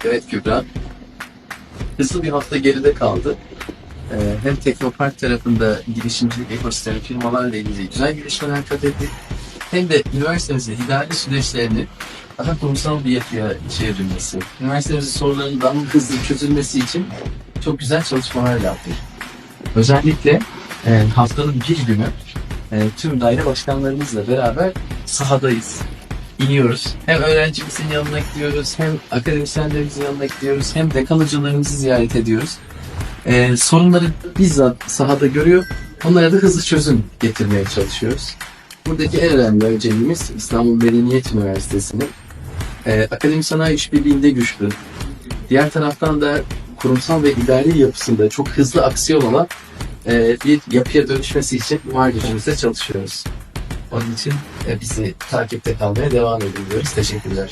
Evet Kübra, hızlı bir hafta geride kaldı. Hem Teknopark tarafında girişimcilik ekosistemi firmalarla ilgili güzel gelişmeler kat ettik. Hem de üniversitemizin idari süreçlerini daha kurumsal bir yapıya çevrilmesi, üniversitemizin sorularının daha hızlı çözülmesi için çok güzel çalışmalar yaptık. Özellikle haftanın bir günü tüm daire başkanlarımızla beraber sahadayız. İniyoruz. Hem öğrencimizin yanına gidiyoruz, hem akademisyenlerimizin yanına gidiyoruz, hem dekan hocalarımızı ziyaret ediyoruz. Sorunları bizzat sahada görüyor, onlara da hızlı çözüm getirmeye çalışıyoruz. Buradaki en önemli önceliğimiz İstanbul Medeniyet Üniversitesi'nin akademi sanayi işbirliğinde güçlü. Diğer taraftan da kurumsal ve idari yapısında çok hızlı aksiyon olan bir yapıya dönüşmesi için var gücümüzle çalışıyoruz. Onun için bizi takipte kalmaya devam edin diyoruz. Teşekkürler.